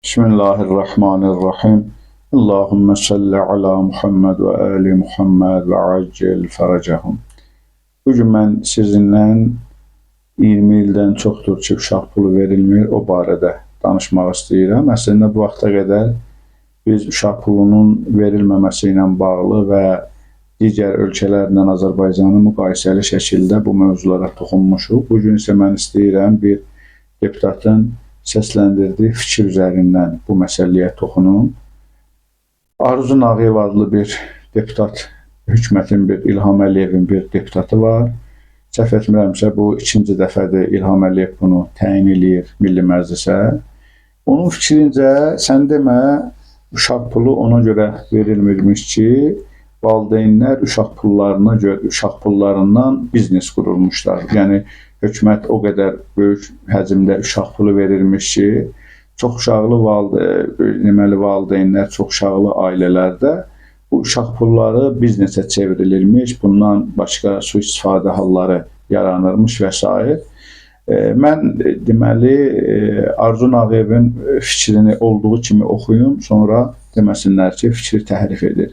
Bismillahirrahmanirrahim. Allahümme salli ala Muhammed ve ali Muhammed ve acil faracahum. Bugün mən sizinlə 20 ildən çoxdur ki, uşaq pulu verilmir, o barədə danışmaq istəyirəm. Əslində bu vaxta qədər biz uşaq pulunun verilməməsi ilə bağlı və digər ölkələrlə Azərbaycanı müqayisəli şəkildə bu mövzulara toxunmuşuq. Bugün isə mən istəyirəm bir deputatın səsləndirdiyi fikir üzərindən bu məsələyə toxunum. Arzu Nağıyev adlı bir deputat, hökumətin İlham Əliyevin bir deputatı var. Səhv etmirəmsə, bu ikinci dəfədir İlham Əliyev bunu təyin eləyir Milli Məclisə. Onun fikrincə, sən demə, uşaq pulu ona görə verilmirmiş ki, valideynlər uşaq pullarından biznes qurulmuşlar. Yəni, hökumət o qədər böyük həcmdə uşaq pulu verirmiş ki, çox uşaqlı valideynlər, çox uşaqlı ailələrdə bu uşaq pulları biznesə çevrilirmiş, bundan başqa sui-istifadə halları yaranırmış və s. Mən deməli, Arzu Nağıyevin fikrini olduğu kimi oxuyum, sonra deməsinlər ki, fikri təhrif edir.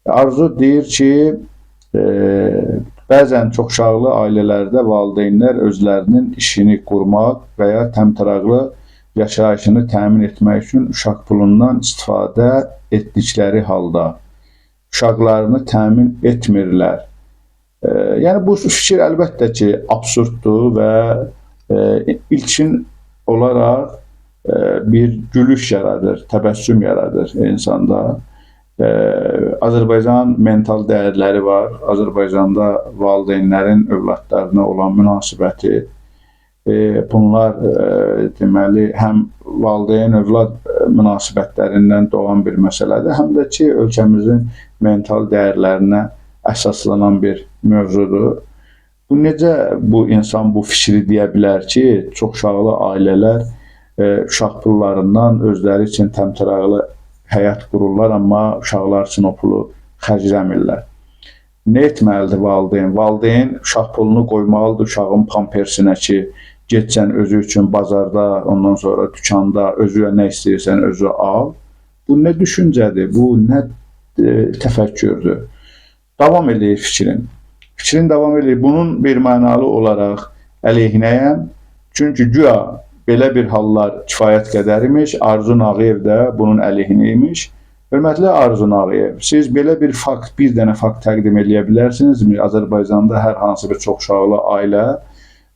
Arzu deyir ki, bəzən çoxuşaqlı ailələrdə valideynlər özlərinin işini qurmaq və ya təmtəraqlı yaşayışını təmin etmək üçün uşaq pulundan istifadə etdikləri halda uşaqlarını təmin etmirlər. Yəni, bu fikir əlbəttə ki, absurddur və ilkin olaraq bir gülüş yaradır, təbəssüm yaradır insanda. Azərbaycan mental dəyərləri var. Azərbaycanda valideynlərin övladlarına olan münasibəti. Bunlar deməli, həm valideyn-övlad münasibətlərindən doğan bir məsələdir, həm də ki, ölkəmizin mental dəyərlərinə əsaslanan bir mövzudur. Necə bu insan bu fikri deyə bilər ki, çoxuşaqlı ailələr uşaq pullarından özləri üçün təmtəraqlı həyat qururlar, amma uşaqlar üçün o pulu xərcləmirlər. Nə etməlidir valideyn? Valideyn uşaq pulunu qoymalıdır uşağın pampersinə ki, getsən özü üçün bazarda, ondan sonra dükanda özü nə istəyirsən özü al. Bu nə düşüncədir? Bu nə təfəkkürdür? Davam edir fikrin. Fikrin davam edir. Bunun bir mənalı olaraq əleyhinəyəm. Çünki güya belə bir hallar kifayət qədər imiş. Arzu Nağıyev də bunun əleyhinə imiş. Hörmətli Arzu Nağıyev, siz belə bir fakt, bir dənə fakt təqdim edə bilərsinizmi? Azərbaycanda hər hansı bir çoxuşaqlı ailə,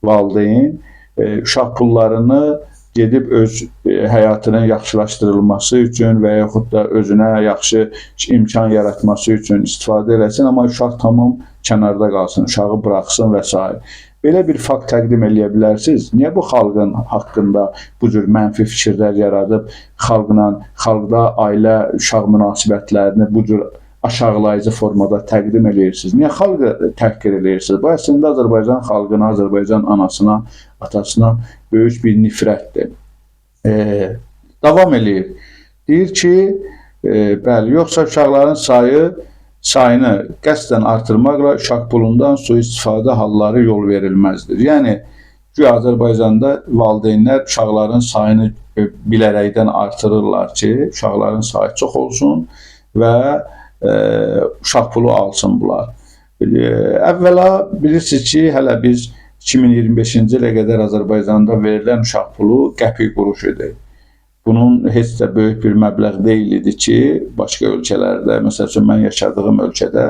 valideyn uşaq pullarını gedib öz həyatının yaxşılaşdırılması üçün və yaxud da özünə yaxşı imkan yaratması üçün istifadə eləsin, amma uşaq tamam kənarda qalsın, uşağı buraxsın və s. Belə bir fakt təqdim edə bilərsiniz. Niyə bu xalqın haqqında bu cür mənfi fikirlər yaradıb, xalqda ailə, uşaq münasibətlərini bu cür aşağılayıcı formada təqdim edirsiniz? Niyə xalqı təhqir edirsiniz? Bu əslində Azərbaycan xalqına, Azərbaycan anasına, atasına böyük bir nifrətdir. Davam edir. Deyir ki, bəli, yoxsa uşaqların sayını qəsdən artırmaqla uşaq pulundan sui-istifadə halları yol verilməzdir. Yəni, Azərbaycanda valideynlər uşaqların sayını bilərəkdən artırırlar ki, uşaqların sayı çox olsun və uşaq pulu alsın bunlar. Əvvəla bilirsiniz ki, hələ biz 2025-ci ilə qədər Azərbaycanda verilən uşaq pulu qəpik quruş idi. Bunun heç də böyük bir məbləğ deyil idi ki, başqa ölkələrdə, məsəl üçün mən yaşadığım ölkədə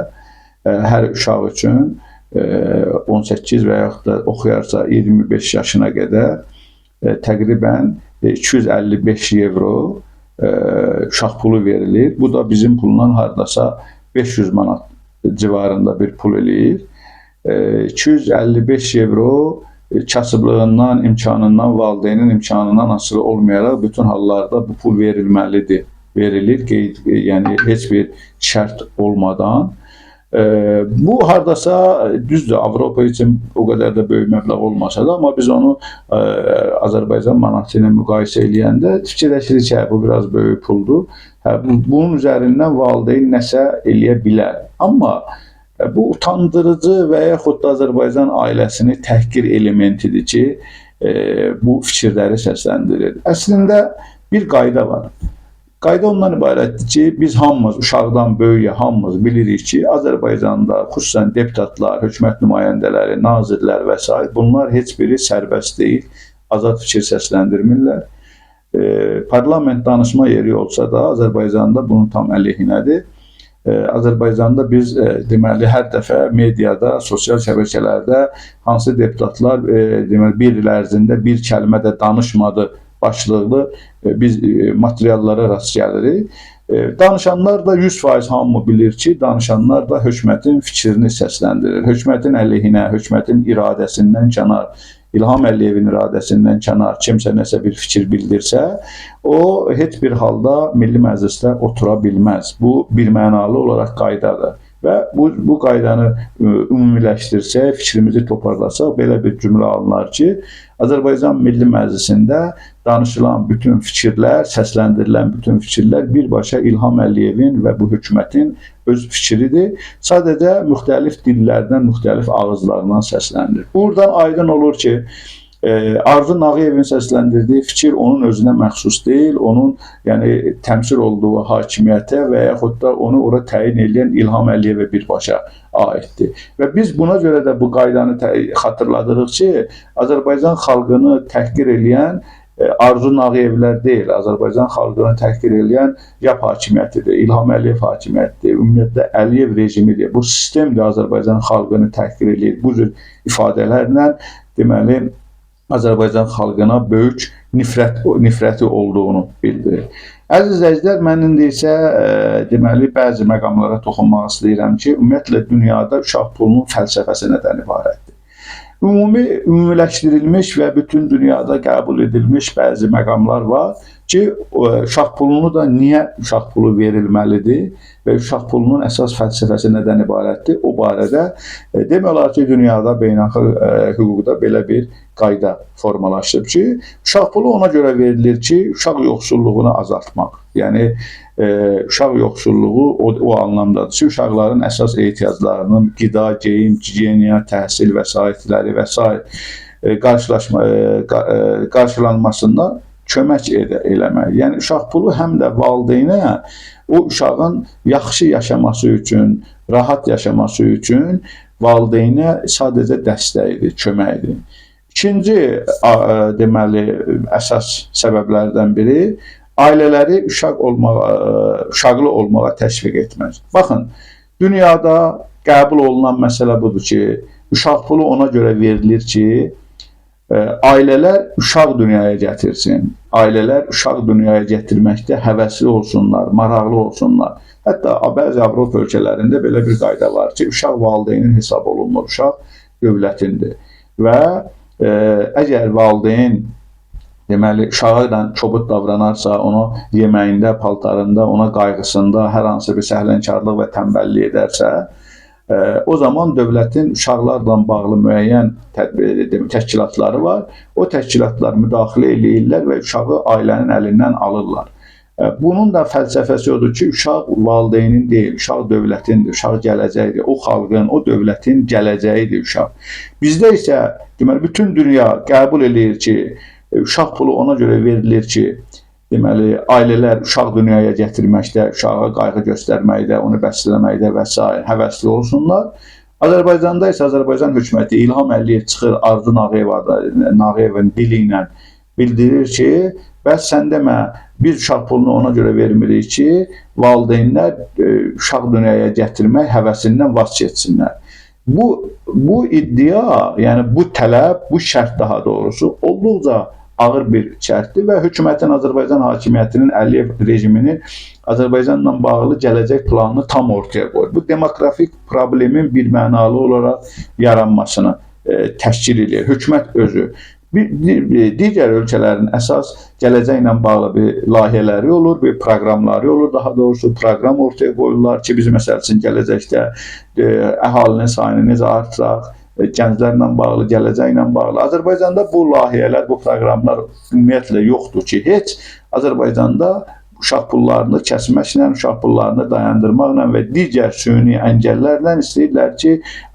hər uşaq üçün 18 və yaxud da oxuyarsa 25 yaşına qədər təqribən 255 evro uşaq pulu verilir. Bu da bizim pulundan hardasa 500 manat civarında bir pul eləyir. 255 evro kasıblığından, imkanından, valideynin imkanından asılı olmayaraq bütün hallarda bu pul verilməlidir. Verilir, yəni heç bir şərt olmadan. Bu hardasa düzdür, Avropa üçün o qədər də böyük məbləğ olmasa da, amma biz onu Azərbaycan manatı ilə müqayisə eləyəndə fikirləşirik ki, bu biraz böyük puldur. Bunun üzərindən valideyn nəsə eləyə bilər. Amma bu utandırıcı və yaxud da Azərbaycan ailəsini təhqir elementidir ki, bu fikirləri səsləndirir. Əslində bir qayda var. Qayda ondan ibarətdir ki, biz hamımız, uşaqdan böyüyə hamımız bilirik ki, Azərbaycanda xüsusən deputatlar, hökumət nümayəndələri, nazirlər və s. bunlar heç biri sərbəst deyil, azad fikir səsləndirmirlər. Parlament danışma yeri olsa da Azərbaycanda bunun tam əleyhinədir. Azərbaycanda biz deməli hər dəfə mediada, sosial şəbəkələrdə hansı deputatlar deməli bir il ərzində bir kəlmə də danışmadı başlıqlı biz materiallara rast gəlirik. Danışanlar da 100% hamı bilir ki, danışanlar da hökumətin fikrini səsləndirir. Hökumətin əleyhinə, hökumətin iradəsindən kənar, İlham Əliyevin iradəsindən kənar kimsə nəsə bir fikir bildirsə, o heç bir halda Milli Məclisdə otura bilməz. Bu birmənalı olaraq qaydadır. Və bu qaydanı ümumiləşdirsək, fikrimizi toparlasaq, belə bir cümlə alınar ki, Azərbaycan Milli Məclisində danışılan bütün fikirlər, səsləndirilən bütün fikirlər birbaşa İlham Əliyevin və bu hökumətin öz fikridir. Sadəcə müxtəlif dillərdən, müxtəlif ağızlardan səsləndirir. Buradan aydın olur ki, Arzu Nağıyevin səsləndirdiyi fikir onun özünə məxsus deyil, onun yəni təmsil olduğu hakimiyyətə və yaxud da onu ora təyin edən İlham Əliyevə birbaşa aiddir. Və biz buna görə də bu qaydanı xatırladırıq ki, Azərbaycan xalqını təhqir eləyən Arzu Nağıyevlər deyil, Azərbaycan xalqını təhqir eləyən YAP hakimiyyətidir, İlham Əliyev hakimiyyətidir, ümumiyyətlə Əliyev rejimidir. Bu sistem də Azərbaycan xalqını təhqir eləyir. Bu cür ifadələrlə deməli Azərbaycan xalqına böyük nifrəti olduğunu bildirir. Əziz izləyicilər, mən indi isə deməli bəzi məqamlara toxunmaq istəyirəm ki, ümumiyyətlə dünyada uşaq pulunun fəlsəfəsi nədən ibarətdir? Ümumiləşdirilmiş və bütün dünyada qəbul edilmiş bəzi məqamlar var ki, uşaq pulunu da niyə uşaq pulu verilməlidir və uşaq pulunun əsas fəlsəfəsi nədən ibarətdir? O barədə demək olar ki, dünyada beynəlxalq hüquqda belə bir qayda formalaşıb ki, uşaq pulu ona görə verilir ki, uşaq yoxsulluğunu azaltmaq. Yəni, uşaq yoxsulluğu o anlamdadır ki, uşaqların əsas ehtiyaclarının qida, geyim, gigiyeniya, təhsil vəsaitləri və s. qarşılanmasından kömək eləmək. Yəni, uşaq pulu həm də valideynə o uşağın yaxşı yaşaması üçün, rahat yaşaması üçün valideynə sadəcə dəstəkdir, köməkdir. İkinci, deməli, əsas səbəblərdən biri ailələri uşaqlı olmağa təşviq etmək. Baxın, dünyada qəbul olunan məsələ budur ki, uşaq pulu ona görə verilir ki, ailələr uşaq dünyaya gətirsin. Ailələr uşaq dünyaya gətirməkdə həvəsli olsunlar, maraqlı olsunlar. Hətta bəzi Avropa ölkələrində belə bir qayda var ki, uşaq valideynin hesab olunmur, uşaq dövlətindir. Və əgər valideyn deməli, uşağı ilə kobud davranarsa, onu yeməyində, paltarında, ona qayğısında hər hansı bir səhlənkarlıq və tənbəllik edərsə, o zaman dövlətin uşaqlarla bağlı müəyyən təşkilatları var. O təşkilatlar müdaxilə eləyirlər və uşağı ailənin əlindən alırlar. Bunun da fəlsəfəsi odur ki, uşaq valideynin deyil, uşaq dövlətindir, uşaq gələcəkdir. O xalqın, o dövlətin gələcəyidir uşaq. Bizdə isə deməli, bütün dünya qəbul eləyir ki, uşaq pulu ona görə verilir ki, deməli, ailələr uşaq dünyaya gətirməkdə, uşağa qayğı göstərməkdə, onu bəsləməkdə və s. həvəsli olsunlar. Azərbaycanda isə Azərbaycan hökuməti İlham Əliyev çıxır Arzu Nağıyevin dili ilə bildirir ki, bəs sən demə, biz uşaq pulunu ona görə vermirik ki, valideynlər uşaq dünyaya gətirmək həvəsindən vaz keçsinlər. Bu iddia, yəni bu tələb, bu şərt daha doğrusu olduqca ağır bir şərtdir və hökumətin, Azərbaycan hakimiyyətinin, Əliyev rejiminin Azərbaycanla bağlı gələcək planını tam ortaya qoyur. Bu demografik problemin birmənalı olaraq yaranmasını təşkil edir. Hökumət özü. Digər ölkələrin əsas gələcəklə bağlı bir layihələri olur, bir proqramları olur, daha doğrusu proqram ortaya qoyurlar ki, biz məsəl üçün gələcəkdə əhalinin sayını necə artıraq, gənclərlə bağlı, gələcəklə bağlı. Azərbaycanda bu layihələr, bu proqramlar ümumiyyətlə yoxdur ki, heç Azərbaycanda uşaq pullarını kəsməklə, uşaq pullarını dayandırmaqla və digər süni əngəllərlə istəyirlər ki,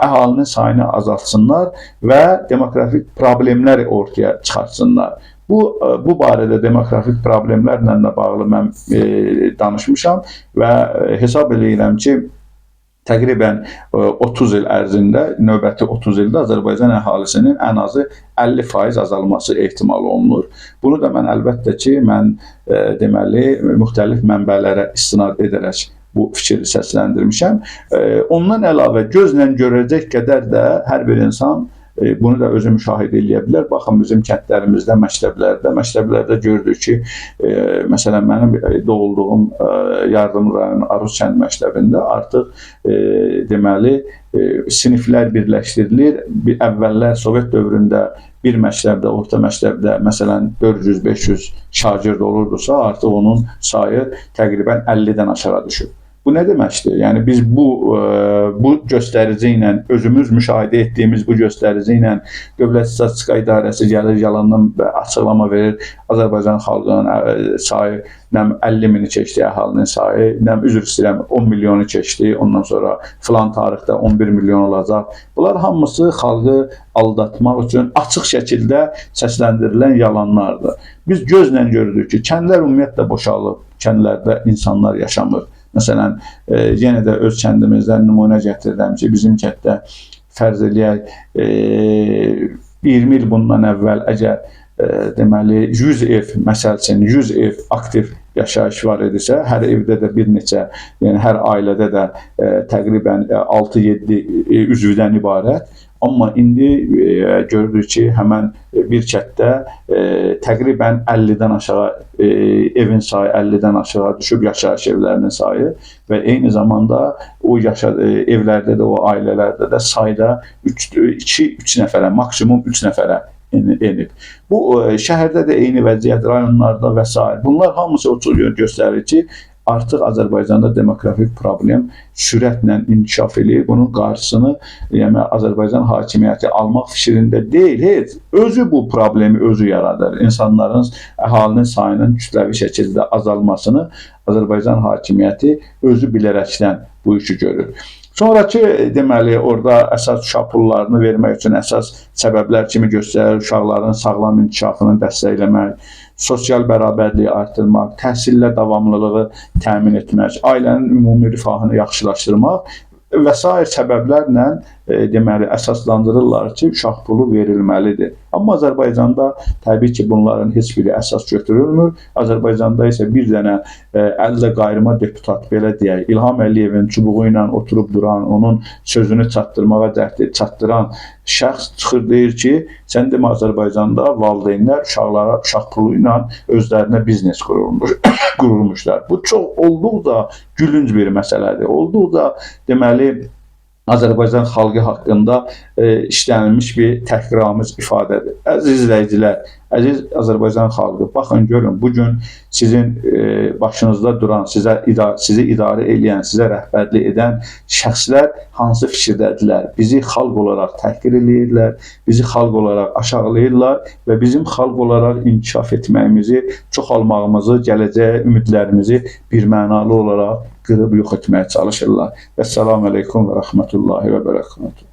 əhalinin sayını azaltsınlar və demografik problemləri ortaya çıxartsınlar. Bu barədə demografik problemlərlə də bağlı mən danışmışam və hesab edirəm ki, təqribən 30 il ərzində, növbəti 30 ildə Azərbaycan əhalisinin ən azı 50% azalması ehtimal olunur. Bunu da mən əlbəttə ki, deməli, müxtəlif mənbələrə istinad edərək bu fikri səsləndirmişəm. Ondan əlavə gözlə görəcək qədər də hər bir insan bunu da özü müşahidə edə bilər. Baxın, bizim kəndlərimizdə, məktəblərdə gördük ki, məsələn, mənim doğulduğum Yardım rayonu Aruz kənd məktəbində artıq deməli, siniflər birləşdirilir. Əvvəllər Sovet dövründə bir məktəbdə, orta məktəbdə məsələn 400-500 şagird olurdusa, artıq onun sayı təqribən 50-dən aşağı düşüb. Bu nə deməkdir? Yəni biz bu göstərici ilə, özümüz müşahidə etdiyimiz bu göstərici ilə Dövlət Statistika İdarəsi gəlir, yalandan açıqlama verir. Azərbaycan xalqının sayı 50 mini keçdi, əhalinin sayı, üzr istəyirəm, 10 milyonu keçdi, ondan sonra filan tarixdə 11 milyon olacaq. Bunlar hamısı xalqı aldatmaq üçün açıq şəkildə səsləndirilən yalanlardır. Biz gözlə görürük ki, kəndlər ümumiyyətlə boşalıb, kəndlərdə insanlar yaşamır. Məsələn, yenə də öz kəndimizdən nümunə gətirirəm ki, bizim kənddə fərz eləyək 20 il bundan əvvəl əgər deməli 100 ev, məsəl üçün 100 ev aktiv yaşayış var idisə, hər evdə də bir neçə, yəni hər ailədə də təqribən 6-7 üzvdən ibarət. Amma indi görürük ki, həmən bir kənddə təqribən 50-dən aşağı evin sayı 50-dən aşağı düşüb, yaşayış evlərinin sayı və eyni zamanda o evlərdə də, o ailələrdə də sayda 2-3 nəfərə, maksimum 3 nəfərə enib. Bu şəhərdə də eyni vəziyyət, rayonlarda və s. Bunlar hamısı o göstərir ki, artıq Azərbaycanda demografik problem sürətlə inkişaf edir. Bunun qarşısını yəni Azərbaycan hakimiyyəti almaq fikrində deyil, heç. Özü bu problemi özü yaradır. İnsanların, əhalinin sayının kütləvi şəkildə azalmasını Azərbaycan hakimiyyəti özü bilərəkdən bu işi görür. Sonraki, deməli, orada əsas uşaq pullarını vermək üçün əsas səbəblər kimi göstərir, uşaqların sağlam inkişafını dəstəkləmək, sosial bərabərliyi artırmaq, təhsillə davamlılığı təmin etmək, ailənin ümumi rifahını yaxşılaşdırmaq və s. səbəblərlə deməli, əsaslandırırlar ki, uşaq pulu verilməlidir. Amma Azərbaycanda təbii ki, bunların heç biri əsas götürülmür. Azərbaycanda isə bir dənə əllə qayrıma deputat, belə deyək, İlham Əliyevin çubuğu ilə oturub duran, onun sözünü çatdırmağa çatdıran şəxs çıxır, deyir ki, sən demə Azərbaycanda valideynlər uşaqlara uşaq pulu ilə özlərinə biznes qurulmuşlar. Bu çox olduqca gülünc bir məsələdir. Olduqca deməli, Azərbaycan xalqı haqqında işlənilmiş bir təhqiramiz ifadədir. Əziz izləyicilər, əziz Azərbaycan xalqı, baxın görün, bugün sizin başınızda duran, sizi idarə edən, sizə rəhbərlik edən şəxslər hansı fikirdədirlər? Bizi xalq olaraq təhqir edirlər, bizi xalq olaraq aşağılayırlar və bizim xalq olaraq inkişaf etməyimizi, çoxalmağımızı, gələcəyə ümidlərimizi birmənalı olaraq qırıb yox etməyə çalışırlar. Vəssalamu aleykum və rəhmətullahi və bərəkatuhu.